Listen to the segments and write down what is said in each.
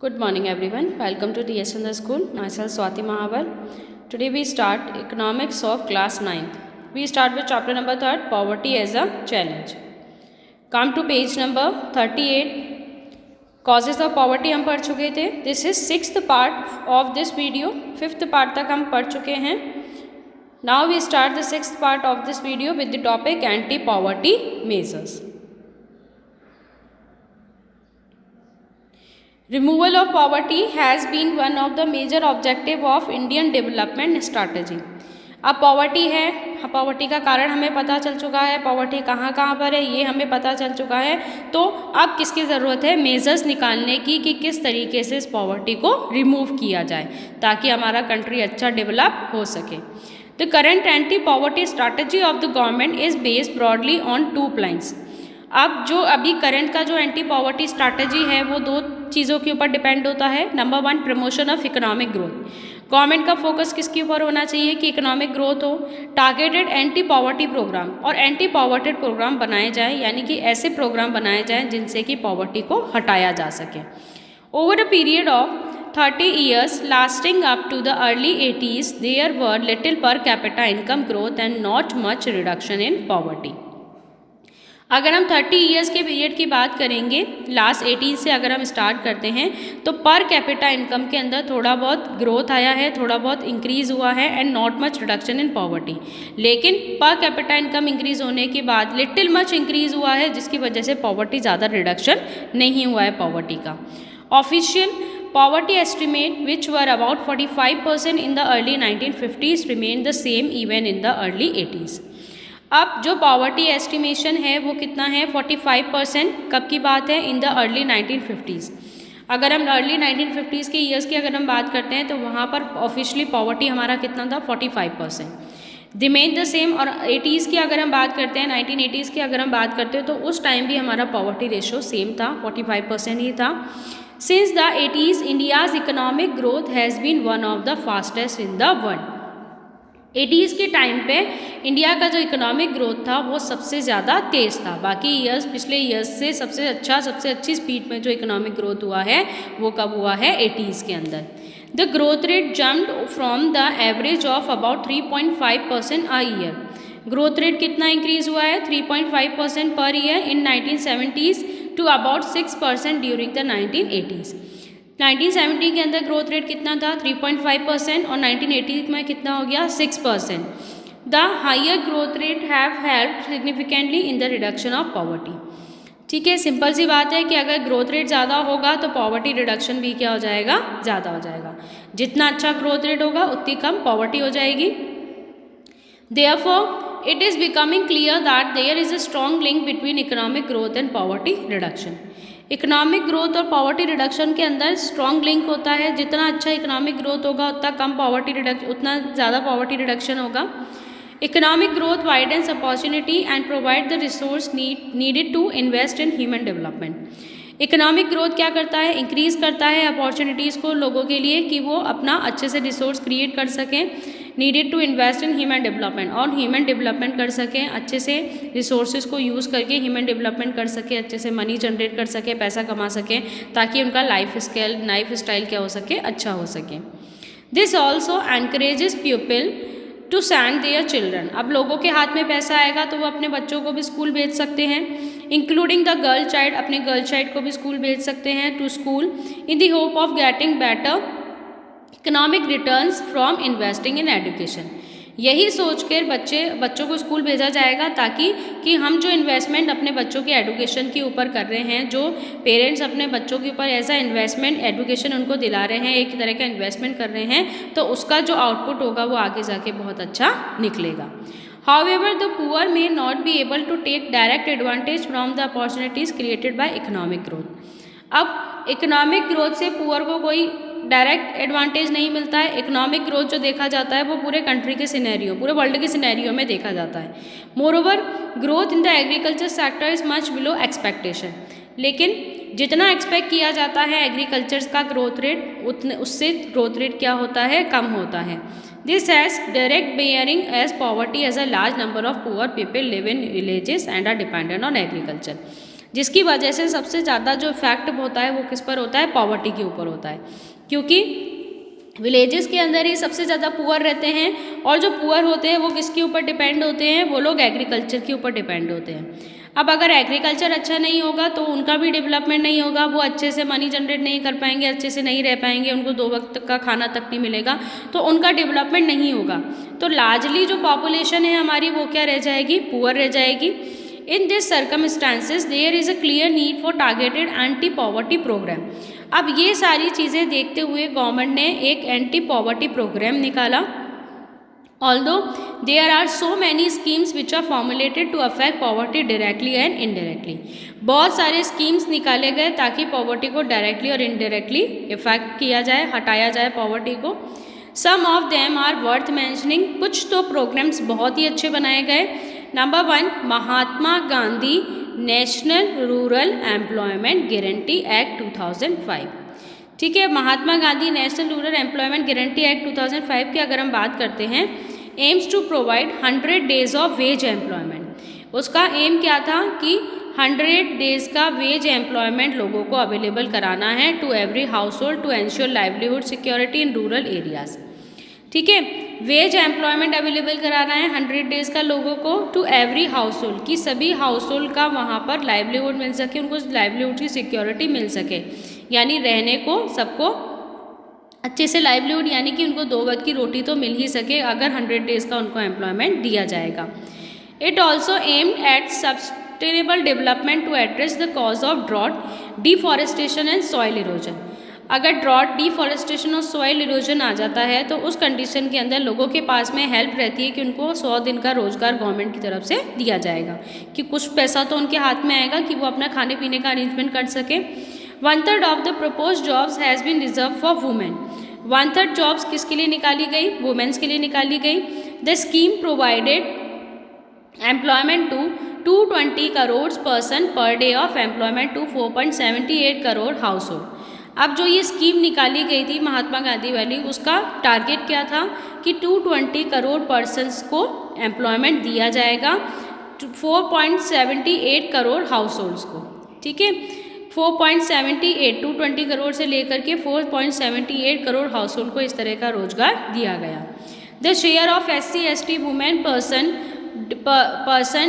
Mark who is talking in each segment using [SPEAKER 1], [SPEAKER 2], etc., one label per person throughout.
[SPEAKER 1] Good morning everyone. Welcome to TS in the school. Myself Swati Mahaval. Today we start economics of class 9th. We start with chapter number 3, poverty as a challenge. Come to page number 38. Causes of poverty हम पढ़ चुके थे. This is 6th part of this video. 5th part तक हम पढ़ चुके हैं. Now we start the 6th part of this video with the topic anti-poverty measures. Removal of poverty has been one of the major objective of Indian development strategy. अब poverty है, poverty का कारण हमें पता चल चुका है, पॉवर्टी कहाँ कहाँ पर है ये हमें पता चल चुका है. तो अब किसकी ज़रूरत है? मेजर्स निकालने की कि किस तरीके से इस पॉवर्टी को रिमूव किया जाए ताकि हमारा कंट्री अच्छा डेवलप हो सके. The current anti poverty strategy of the government is based broadly on 2 plans. अब जो अभी करंट का जो एंटी पॉवर्टी स्ट्रैटेजी है वो 2 चीज़ों के ऊपर डिपेंड होता है. Number 1, promotion of economic growth. Government का फोकस किसके ऊपर होना चाहिए कि इकोनॉमिक ग्रोथ हो. टारगेटेड एंटी पॉवर्टी प्रोग्राम और एंटी पॉवर्टी प्रोग्राम बनाए जाएँ, यानी कि ऐसे प्रोग्राम बनाए जाएँ जिनसे कि पॉवर्टी को हटाया जा सके. Over a period of 30 years lasting up to the early 80s, there were little per capita income growth and not much reduction in poverty. अगर हम 30 ईयर्स के पीरियड की बात करेंगे, लास्ट 18 से अगर हम स्टार्ट करते हैं तो पर कैपिटा इनकम के अंदर थोड़ा बहुत ग्रोथ आया है, थोड़ा बहुत इंक्रीज़ हुआ है and not much reduction in poverty. लेकिन पर कैपिटा इनकम इंक्रीज़ होने के बाद लिटिल मच इंक्रीज़ हुआ है जिसकी वजह से पॉवर्टी ज़्यादा रिडक्शन नहीं हुआ है पॉवर्टी का. Official poverty estimate which were about 45% in the early 1950s remained the same even in the early 80s. अब जो पॉवर्टी एस्टिमेशन है वो कितना है? 45%. कब की बात है? In the early 1950s. अगर हम अर्ली 1950s के ईयर्स की अगर हम बात करते हैं तो वहाँ पर ऑफिशियली पॉवर्टी हमारा कितना था? 45%. Remain the same. और 80s की अगर हम बात करते हैं, 1980s की अगर हम बात करते हैं तो उस टाइम भी हमारा पॉवर्टी रेशो सेम था, 45% ही था. Since the 80s India's economic growth has been one of the fastest in the world. 80s के टाइम पे इंडिया का जो इकोनॉमिक ग्रोथ था वो सबसे ज़्यादा तेज़ था. बाकी ईयर्स, पिछले ईयर्स से सबसे अच्छी स्पीड में जो इकोनॉमिक ग्रोथ हुआ है वो कब हुआ है? 80s के अंदर. The growth rate jumped from the average of about 3.5% a year. Growth rate कितना इंक्रीज़ हुआ है? 3.5% पर year in 1970s to about 6% during the 1980s. 1970 के अंदर ग्रोथ रेट कितना था? 3.5% और 1980 में कितना हो गया? 6%. The higher growth rate have helped significantly in the reduction of poverty. ठीक है, सिंपल सी बात है कि अगर ग्रोथ रेट ज़्यादा होगा तो पॉवर्टी रिडक्शन भी क्या हो जाएगा? ज़्यादा हो जाएगा. जितना अच्छा ग्रोथ रेट होगा उतनी कम पॉवर्टी हो जाएगी. Therefore, it is becoming clear that there is a strong link between economic growth and poverty reduction. Economic growth और पॉवर्टी रिडक्शन के अंदर स्ट्रॉन्ग लिंक होता है. जितना अच्छा इकोनॉमिक ग्रोथ होगा उतना ज़्यादा पॉवर्टी रिडक्शन होगा. Economic growth widens opportunity and provide the resource needed to invest in human development. Economic growth क्या करता है? इंक्रीज़ करता है अपॉर्चुनिटीज़ को लोगों के लिए कि वो अपना अच्छे से रिसोर्स क्रिएट कर सकें. Needed to invest in human development, और ह्यूमन डेवलपमेंट कर सकें, अच्छे से रिसोर्सेज को यूज़ करके ह्यूमन डेवलपमेंट कर सकें, अच्छे से मनी जनरेट कर सकें, पैसा कमा सकें ताकि उनका लाइफ स्टाइल क्या हो सके? अच्छा हो सके. This also encourages people to send their children. अब लोगों के हाथ में पैसा आएगा तो वो अपने बच्चों को भी स्कूल भेज सकते हैं, इंक्लूडिंग द गर्ल चाइल्ड. अपने गर्ल चाइल्ड को भी स्कूल भेज सकते हैं to school in the hope of getting better economic returns from investing in education. यही सोचकर बच्चों को स्कूल भेजा जाएगा ताकि कि हम जो इन्वेस्टमेंट अपने बच्चों के एजुकेशन के ऊपर कर रहे हैं, जो पेरेंट्स अपने बच्चों के ऊपर ऐसा इन्वेस्टमेंट एजुकेशन उनको दिला रहे हैं, एक तरह का इन्वेस्टमेंट कर रहे हैं, तो उसका जो आउटपुट होगा वो आगे जाके बहुत अच्छा निकलेगा. However, the poor may not be able to take direct advantage from the opportunities created by economic growth. अब इकोनॉमिक ग्रोथ से पुअर को कोई डायरेक्ट एडवांटेज नहीं मिलता है. इकोनॉमिक ग्रोथ जो देखा जाता है वो पूरे कंट्री के सिनेरियो, पूरे वर्ल्ड के सिनेरियो में देखा जाता है. Moreover, growth in the agriculture sector is much below expectation. लेकिन जितना एक्सपेक्ट किया जाता है एग्रीकल्चर का ग्रोथ रेट, उससे ग्रोथ रेट क्या होता है? कम होता है. This has direct bearing as poverty as a large number of poor people live in villages and are dependent on agriculture. जिसकी वजह से सबसे ज़्यादा जो इफेक्ट होता है वो किस पर होता है, पॉवर्टी के ऊपर होता है, क्योंकि विलेजेस के अंदर ही सबसे ज़्यादा पुअर रहते हैं और जो पुअर होते हैं वो किसके ऊपर डिपेंड होते हैं, वो लोग एग्रीकल्चर के ऊपर डिपेंड होते हैं। अब अगर एग्रीकल्चर अच्छा नहीं होगा तो उनका भी डेवलपमेंट नहीं होगा, वो अच्छे से मनी जनरेट नहीं कर पाएंगे, अच्छे से नहीं रह पाएंगे, उनको 2 वक्त का खाना तक नहीं मिलेगा, तो उनका डेवलपमेंट नहीं होगा। तो लार्जली जो पॉपुलेशन है हमारी वो क्या रह जाएगी, पुअर रह जाएगी। In this circumstances there is a clear need for targeted anti poverty programme. अब ये सारी चीज़ें देखते हुए गवर्नमेंट ने एक एंटी पॉवर्टी प्रोग्राम निकाला। Although there are so many schemes which are formulated to affect poverty directly and indirectly, बहुत सारे स्कीम्स निकाले गए ताकि पॉवर्टी को डायरेक्टली और इनडायरेक्टली इफेक्ट किया जाए, हटाया जाए पॉवर्टी को। Some of them are worth mentioning, कुछ तो प्रोग्राम्स बहुत ही अच्छे बनाए गए। Number 1, Mahatma Gandhi national rural employment guarantee act 2005। ठीक है, Mahatma Gandhi national rural employment guarantee act 2005 की अगर हम बात करते हैं, aims to provide 100 days of wage employment. उसका एम क्या था कि 100 डेज का वेज एम्प्लॉयमेंट लोगों को अवेलेबल कराना है to every household to ensure livelihood security in rural areas. ठीक है, वेज एम्प्लॉयमेंट अवेलेबल कराना है 100 डेज का लोगों को टू एवरी हाउस होल्ड, कि सभी हाउस होल्ड का वहाँ पर लाइवलीहुड मिल सके, उनको लाइवलीहुड की सिक्योरिटी मिल सके, यानी रहने को सबको अच्छे से लाइवलीहुड, यानी कि उनको 2 वक्त की रोटी तो मिल ही सके अगर 100 डेज का उनको एम्प्लॉयमेंट दिया जाएगा। It also aimed at sustainable development to address the cause of drought, deforestation and soil erosion. अगर ड्रॉट, डिफॉरेस्टेशन और सॉइल इरोजन आ जाता है तो उस कंडीशन के अंदर लोगों के पास में हेल्प रहती है कि उनको 100 दिन का रोजगार गवर्नमेंट की तरफ से दिया जाएगा, कि कुछ पैसा तो उनके हाथ में आएगा कि वो अपना खाने पीने का अरेंजमेंट कर सके। 1/3 of the propose jobs has been reserve for women. 1/3 jobs किसके लिए निकाली गई, वुमेन्स के लिए निकाली गई। The scheme provided employment to 220 crore person per day of employment to 4.78 crore household. अब जो ये स्कीम निकाली गई थी महात्मा गांधी वाली, उसका टारगेट क्या था कि 220 करोड़ पर्सनस को एम्प्लॉयमेंट दिया जाएगा, 4.78 करोड़ हाउस होल्ड्स को। ठीक है, 4.78, 220 करोड़ से लेकर के 4.78 करोड़ हाउस होल्ड को इस तरह का रोजगार दिया गया। The share of SC/ST women person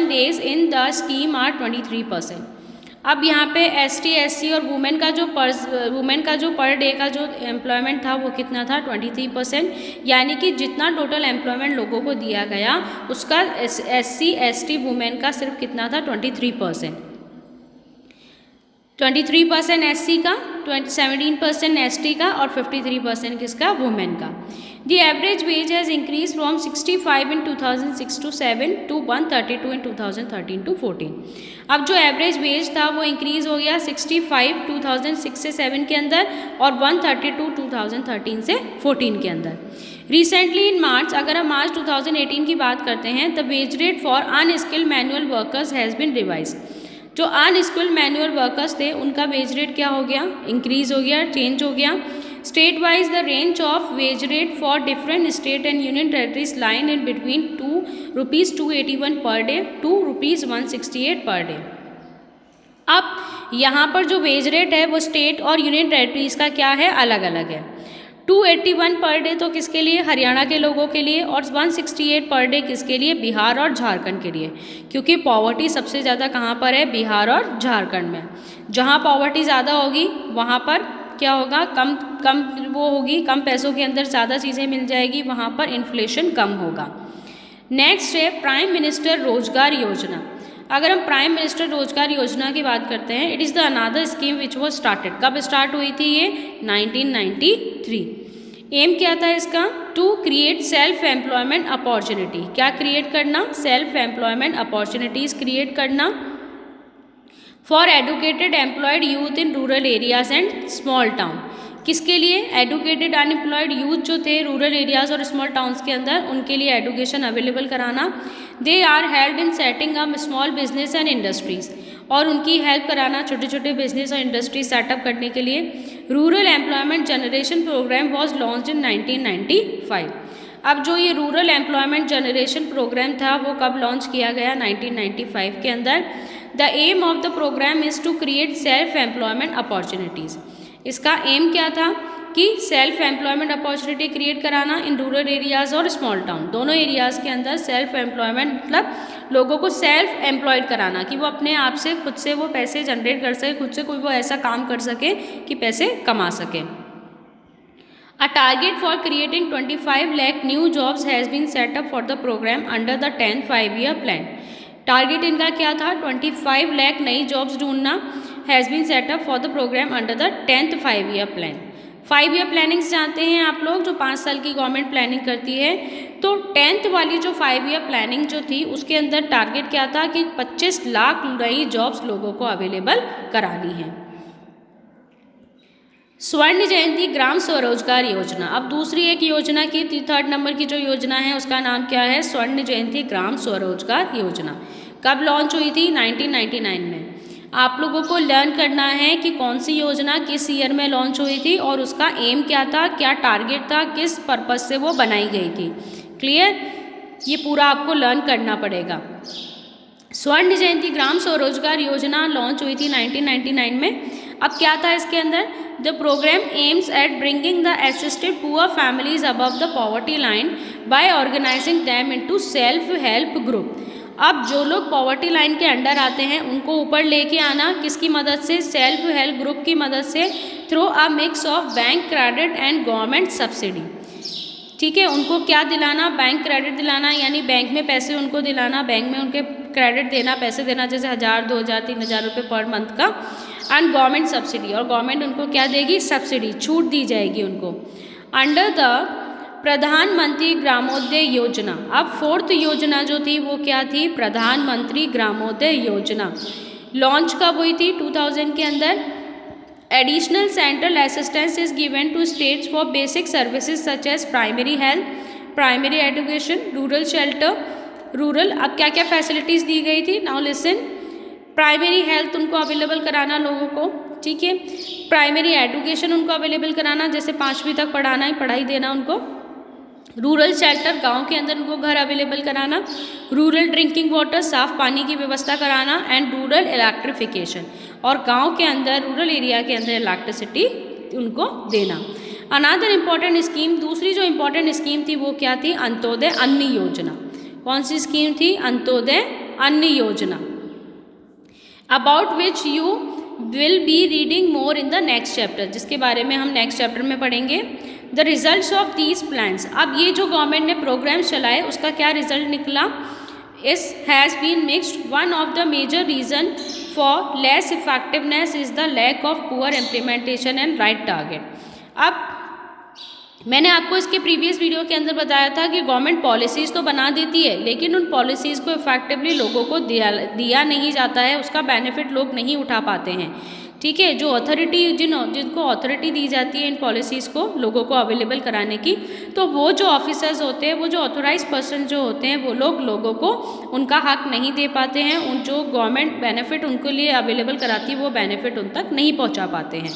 [SPEAKER 1] days in the scheme are 23%। अब यहाँ पे ST/SC और वुमेन का जो पर डे का जो एम्प्लॉयमेंट था वो कितना था, 23%, यानी कि जितना टोटल एम्प्लॉयमेंट लोगों को दिया गया उसका SC/ST वुमेन का सिर्फ कितना था, 23%। 23% SC का, 17% ST का और 53% किसका, वुमेन का। The average wage has increase from 65 in 2006 to 7 to 132 in 2013 to 14। अब जो एवरेज वेज था वो इंक्रीज़ हो गया 65 2006 से 7 के अंदर और 132 2013 से 14 के अंदर। रिसेंटली इन मार्च, अगर हम मार्च 2018 की बात करते हैं, the wage rate for unskilled manual workers has been revise. जो अनस्किल्ड मैनुअल वर्कर्स थे उनका वेज रेट क्या हो गया, इंक्रीज़ हो गया, चेंज हो गया। State wise the range of wage rate for different state and union territories line in between ₹281 per day to ₹168 per day. अब यहाँ पर जो वेज रेट है वो स्टेट और यूनियन टेरिटरीज का क्या है, अलग अलग है। 281 पर डे तो किसके लिए, हरियाणा के लोगों के लिए, और 168 पर डे किसके लिए, बिहार और झारखंड के लिए, क्योंकि पॉवर्टी सबसे ज़्यादा कहाँ पर है, बिहार और झारखंड में। जहाँ पॉवर्टी ज़्यादा होगी वहाँ पर क्या होगा, कम वो होगी, कम पैसों के अंदर ज़्यादा चीज़ें मिल जाएगी, वहाँ पर इन्फ्लेशन कम होगा। नेक्स्ट है प्राइम मिनिस्टर रोजगार योजना। अगर हम प्राइम मिनिस्टर रोजगार योजना की बात करते हैं, it is the another scheme which was started. कब स्टार्ट हुई थी ये, 1993। एम क्या था इसका, to create self employment opportunity. क्या क्रिएट करना, सेल्फ एम्प्लॉयमेंट अपॉर्चुनिटीज़ क्रिएट करना for educated employed youth in rural areas and small town. किसके लिए, एडुकेटेड अनएम्प्लॉयड यूथ जो थे रूरल एरियाज और स्मॉल टाउन्स के अंदर, उनके लिए एडुकेशन अवेलेबल कराना। They are help in setting up small business and industries, और उनकी हेल्प कराना छोटे छोटे बिजनेस और इंडस्ट्रीज सेटअप करने के लिए। Rural employment generation programme was launch in 1995। अब जो ये रूरल एम्प्लॉयमेंट जनरेशन प्रोग्राम था वो कब लॉन्च किया गया, 1995 के अंदर। The aim of the programme is to create self employment opportunities. इसका एम क्या था कि सेल्फ एम्प्लॉयमेंट अपॉर्चुनिटी क्रिएट कराना इन रूरल एरियाज़ और स्मॉल टाउन, दोनों एरियाज़ के अंदर सेल्फ एम्प्लॉयमेंट मतलब लोगों को सेल्फ एम्प्लॉयड कराना कि वो अपने आप से खुद से वो पैसे जनरेट कर सके, खुद से कोई वो ऐसा काम कर सके कि पैसे कमा सके। A target for creating 25 lakh new jobs has been set up for the program under the 10th 5-year plan. Target इनका क्या था? 25 लाख नई जॉब्स ढूंढना has been setup for the programme under the 10th 5-year plan. 5-year plannings जानते हैं आप लोग, जो 5 साल की गवर्नमेंट प्लानिंग करती है। तो 10th वाली जो 5-year प्लानिंग जो थी उसके अंदर टारगेट क्या था कि 25 लाख नई जॉब्स लोगों को अवेलेबल करानी है। स्वर्ण जयंती ग्राम स्वरोजगार योजना, अब दूसरी एक योजना की 3rd नंबर की जो योजना है उसका नाम क्या है? स्वर्ण जयंती ग्राम स्वरोजगार योजना। कब लॉन्च हुई थी? 1999 में। आप लोगों को लर्न करना है कि कौन सी योजना किस ईयर में लॉन्च हुई थी और उसका एम क्या था, क्या टारगेट था, किस पर्पज़ से वो बनाई गई थी। क्लियर? ये पूरा आपको लर्न करना पड़ेगा। स्वर्ण जयंती ग्राम स्वरोजगार योजना लॉन्च हुई थी 1999 में। अब क्या था इसके अंदर? The programme aims at bringing the assisted poor families above the poverty line by organising them into self help group. अब जो लोग पॉवर्टी लाइन के अंडर आते हैं उनको ऊपर लेके आना किसकी मदद से? सेल्फ हेल्प ग्रुप की मदद से, through a mix of bank credit and government subsidy. ठीक है, उनको क्या दिलाना? बैंक क्रेडिट दिलाना, यानी बैंक में पैसे उनको दिलाना, बैंक में उनके क्रेडिट देना, पैसे देना, जैसे 1000, 2000, 3000 रुपये पर मंथ का। एंड गवर्नमेंट सब्सिडी, और गवर्नमेंट उनको क्या देगी? सब्सिडी, छूट दी जाएगी उनको अंडर द प्रधानमंत्री ग्रामोदय योजना। अब 4th योजना जो थी वो क्या थी? प्रधानमंत्री ग्रामोदय योजना। लॉन्च कब हुई थी? 2000 के अंदर। Additional central assistance is given to states for basic services such as primary health, primary education, rural shelter, rural. अब क्या क्या फैसिलिटीज़ दी गई थी? Now listen. प्राइमरी हेल्थ उनको अवेलेबल कराना लोगों को, ठीक है। प्राइमरी एजुकेशन उनको अवेलेबल कराना, जैसे 5वीं तक पढ़ाना है, पढ़ाई देना उनको। रूरल शेल्टर, गांव के अंदर उनको घर अवेलेबल कराना। रूरल ड्रिंकिंग वाटर, साफ पानी की व्यवस्था कराना। एंड रूरल इलेक्ट्रिफिकेशन, और गांव के अंदर, रूरल एरिया के अंदर इलेक्ट्रिसिटी उनको देना। अनदर इम्पॉर्टेंट स्कीम, दूसरी जो इम्पॉर्टेंट स्कीम थी वो क्या थी? अंत्योदय अन्न योजना। कौन सी स्कीम थी? अंत्योदय अन्न योजना, about which you will be reading more in the next chapter, जिसके बारे में हम नेक्स्ट चैप्टर में पढ़ेंगे। The results of these plans, अब ये जो गवर्नमेंट ने प्रोग्राम्स चलाए उसका क्या रिजल्ट निकला? Is has been mixed. One of the major reason for less effectiveness is the lack of poor implementation and right target. अब मैंने आपको इसके प्रीवियस वीडियो के अंदर बताया था कि गवर्नमेंट पॉलिसीज़ तो बना देती है, लेकिन उन पॉलिसीज़ को इफेक्टिवली लोगों को दिया नहीं जाता है, उसका बेनिफिट लोग नहीं उठा पाते हैं। ठीक है, जो अथॉरिटी जिनको अथॉरिटी दी जाती है इन पॉलिसीज़ को लोगों को अवेलेबल कराने की, तो वो जो ऑफिसर्स होते हैं, वो जो ऑथोराइज पर्सन जो होते हैं, वो लोग लोगों को उनका हक नहीं दे पाते हैं। उन जो गवर्नमेंट बेनिफिट उनके लिए अवेलेबल कराती है वो बेनिफिट उन तक नहीं पहुँचा पाते हैं,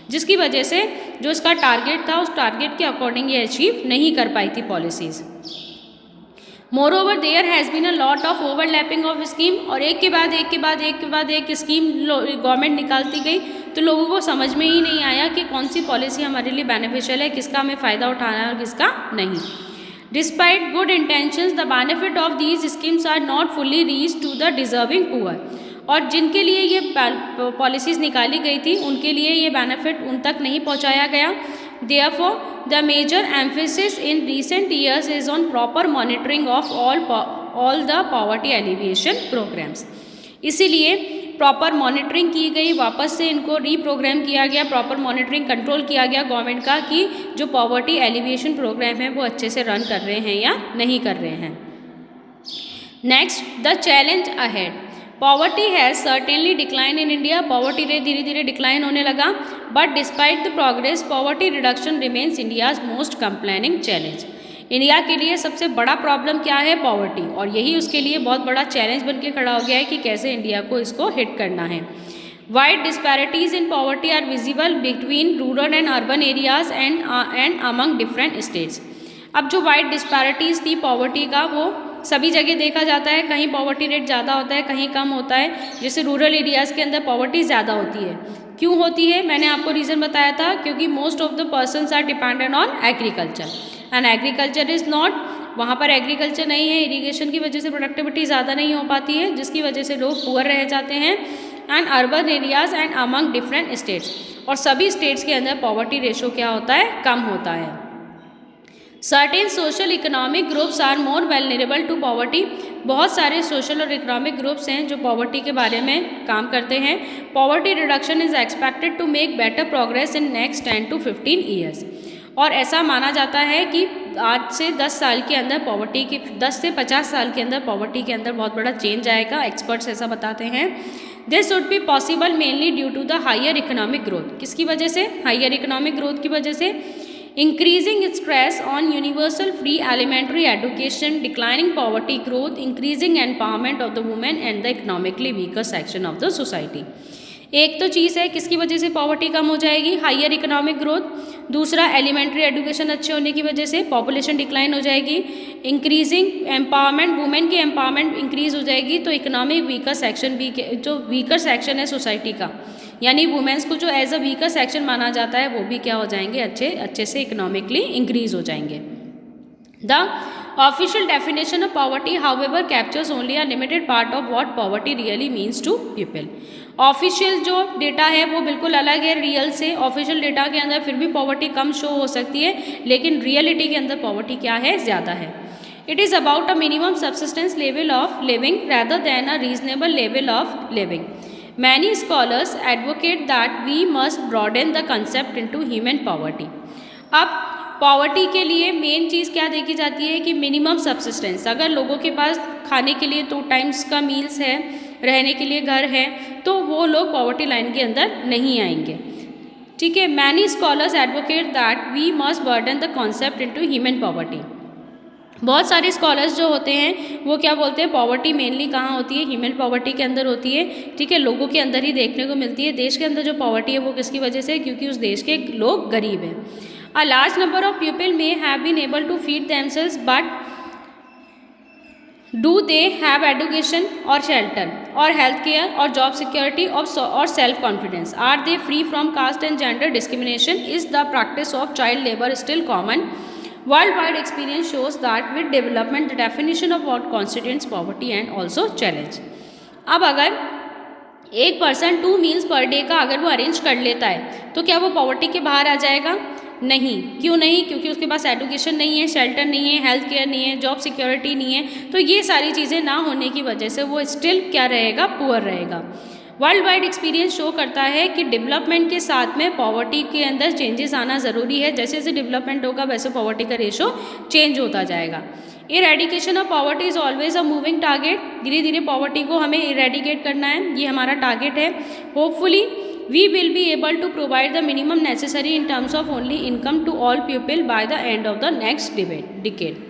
[SPEAKER 1] जिसकी वजह से जो इसका टारगेट था उस टारगेट के अकॉर्डिंग ये अचीव नहीं कर पाई थी policies. Moreover there has been a lot of overlapping of scheme, और एक के बाद एक स्कीम गवर्नमेंट निकालती गई, तो लोगों को समझ में ही नहीं आया कि कौन सी पॉलिसी हमारे लिए बेनिफिशियल है, किसका हमें फ़ायदा उठाना है और किसका नहीं। Despite good intentions the benefit of these schemes are not fully reach to the deserving poor, और जिनके लिए ये पॉलिसीज़ निकाली गई थी उनके लिए ये बेनिफिट उन तक नहीं पहुंचाया गया। Therefore the major emphasis in recent years is on proper monitoring of all the poverty alleviation programmes. इसीलिए प्रॉपर मॉनिटरिंग की गई, वापस से इनको रीप्रोग्राम किया गया, प्रॉपर मॉनिटरिंग कंट्रोल किया गया गवर्नमेंट का कि जो पॉवर्टी एलिविएशन प्रोग्राम है वो अच्छे से रन कर रहे हैं या नहीं कर रहे हैं। Next, the challenge ahead. Poverty has certainly decline in India, poverty rate धीरे धीरे डिक्लाइन होने लगा, but despite the progress poverty reduction remains India's most complaining challenge. India के लिए सबसे बड़ा प्रॉब्लम क्या है? पॉवर्टी, और यही उसके लिए बहुत बड़ा चैलेंज बन के खड़ा हो गया है कि कैसे इंडिया को इसको हिट करना है। Wide disparities in poverty are visible between rural and urban areas and among different states. अब जो वाइड डिस्पैरिटीज़ थी पॉवर्टी का वो सभी जगह देखा जाता है, कहीं पॉवर्टी रेट ज़्यादा होता है, कहीं कम होता है। जैसे रूरल एरियाज़ के अंदर पॉवर्टी ज़्यादा होती है। क्यों होती है? मैंने आपको रीज़न बताया था, क्योंकि most of the persons are dependent on agriculture and agriculture is not, वहाँ पर एग्रीकल्चर नहीं है, इरीगेशन की वजह से प्रोडक्टिविटी ज़्यादा नहीं हो पाती है, जिसकी वजह से लोग पुअर रह जाते हैं। And urban areas and among different states, और सभी स्टेट्स के अंदर पॉवर्टी रेशो क्या होता है? कम होता है। Certain social economic groups are more vulnerable to poverty, बहुत सारे सोशल और इकोनॉमिक ग्रुप्स हैं जो पॉवर्टी के बारे में काम करते हैं। Poverty reduction is expected to make better progress in next 10 to 15 years, और ऐसा माना जाता है कि आज से 10 साल के अंदर पॉवर्टी की 10 से 50 साल के अंदर पॉवर्टी के अंदर बहुत बड़ा चेंज आएगा, एक्सपर्ट्स ऐसा बताते हैं। This would be possible mainly due to the higher economic growth, किसकी वजह से? हायर इकोनॉमिक ग्रोथ की वजह से। Increasing stress on universal free elementary education, declining poverty growth, increasing empowerment of the women and the economically weaker section of the society. एक तो चीज़ है किसकी वजह से पॉवर्टी कम हो जाएगी? Higher economic growth. दूसरा, एलिमेंट्री एजुकेशन अच्छे होने की वजह से पॉपुलेशन डिक्लाइन हो जाएगी। इंक्रीजिंग एम्पावरमेंट, वुमेन की एम्पावरमेंट इंक्रीज हो जाएगी, तो इकोनॉमिक वीकर सेक्शन भी, जो वीकर सेक्शन है सोसाइटी का, यानी वुमेन्स को जो एज अ वीकर सेक्शन माना जाता है, वो भी क्या हो जाएंगे? अच्छे से इकोनॉमिकली इंक्रीज हो जाएंगे। The official definition of poverty however captures only a limited part of what poverty really means to people. Official जो डेटा है वो बिल्कुल अलग है रियल से। ऑफिशियल डेटा के अंदर फिर भी पॉवर्टी कम शो हो सकती है, लेकिन रियलिटी के अंदर पॉवर्टी क्या है? ज़्यादा है। It is about a minimum subsistence level of living rather than a reasonable level of living. Many scholars advocate that we must broaden the concept into human poverty. अब पॉवर्टी के लिए main चीज़ क्या देखी जाती है कि मिनिमम सब्सिस्टेंस, अगर लोगों के पास खाने के लिए 2 टाइम्स का मील्स है, रहने के लिए घर है, तो वो लोग पॉवर्टी लाइन के अंदर नहीं आएंगे। ठीक है। Many scholars advocate that we must burden the concept into human poverty. बहुत सारे स्कॉलर्स जो होते हैं वो क्या बोलते हैं? पॉवर्टी मेनली कहाँ होती है? ह्यूमन पॉवर्टी के अंदर होती है। ठीक है, लोगों के अंदर ही देखने को मिलती है। देश के अंदर जो पॉवर्टी है वो किसकी वजह से? क्योंकि उस देश के लोग गरीब हैं। A large number of people may have been able to feed themselves, but do they have education और शेल्टर और हेल्थ केयर और जॉब सिक्योरिटी और self confidence? Are they free from caste and gender discrimination? Is the practice of child labour still common? Worldwide experience shows that with development the definition of what constitutes poverty and also challenge. अब अगर एक person 2 meals per day का अगर वो arrange कर लेता है तो क्या वो पॉवर्टी के बाहर आ जाएगा? नहीं। क्यों नहीं? क्योंकि उसके पास एजुकेशन नहीं है, शेल्टर नहीं है, हेल्थ केयर नहीं है, जॉब सिक्योरिटी नहीं है। तो ये सारी चीज़ें ना होने की वजह से वो स्टिल क्या रहेगा? पुअर रहेगा। वर्ल्ड वाइड एक्सपीरियंस शो करता है कि डेवलपमेंट के साथ में पॉवर्टी के अंदर चेंजेस आना ज़रूरी है। जैसे जैसे डेवलपमेंट होगा वैसे पॉवर्टी का रेशो चेंज होता जाएगा। Eradication of poverty is always a moving target. धीरे धीरे पॉवर्टी को हमें इरेडिकेट करना है, ये हमारा टारगेट है। Hopefully we will be able to provide the minimum necessary in terms of only income to all people by the end of the next decade.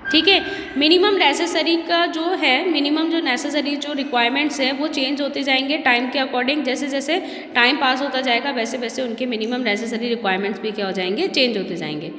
[SPEAKER 1] ठीक है, मिनिमम नेसेसरी का जो है, मिनिमम जो नेसेसरी जो रिक्वायरमेंट्स है वो चेंज होते जाएंगे टाइम के अकॉर्डिंग। जैसे जैसे टाइम पास होता जाएगा वैसे वैसे उनके मिनिमम नेसेसरी रिक्वायरमेंट्स भी क्या हो जाएंगे? चेंज होते जाएंगे।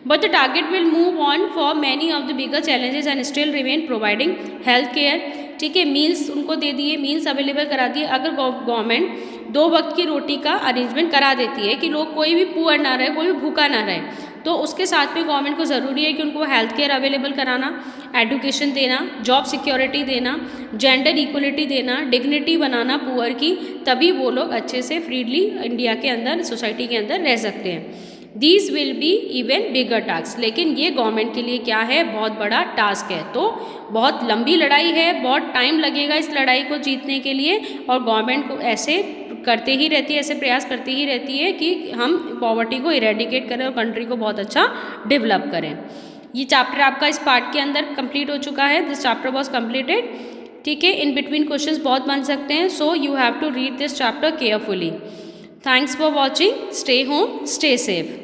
[SPEAKER 1] But the target will move on for many of the bigger challenges and still remain providing health care. ठीक है, मील्स उनको दे दिए, मील्स अवेलेबल करा दिए। अगर गवर्नमेंट 2 वक्त की रोटी का अरेंजमेंट करा देती है कि लोग कोई भी पुअर ना रहे, कोई भी भूखा ना रहे, तो उसके साथ में गवर्नमेंट को ज़रूरी है कि उनको हेल्थ केयर अवेलेबल कराना, एजुकेशन देना, जॉब सिक्योरिटी देना, जेंडर इक्वलिटी देना, डिग्निटी बनाना पुअर की, तभी वो लोग अच्छे से फ्रीली इंडिया के अंदर, सोसाइटी के अंदर रह सकते हैं। These will be even bigger task, लेकिन ये गवर्नमेंट के लिए क्या है? बहुत बड़ा टास्क है। तो बहुत लंबी लड़ाई है, बहुत टाइम लगेगा इस लड़ाई को जीतने के लिए, और गवर्नमेंट को ऐसे करते ही रहती है, ऐसे प्रयास करती ही रहती है कि हम पॉवर्टी को इरेडिकेट करें और कंट्री को बहुत अच्छा डेवलप करें। ये चैप्टर आपका इस पार्ट के अंदर कंप्लीट हो चुका है। This chapter was completed. ठीक है, इन बिटवीन क्वेश्चंस बहुत बन सकते हैं, so you have to read this chapter carefully. Thanks for watching. Stay home, stay safe.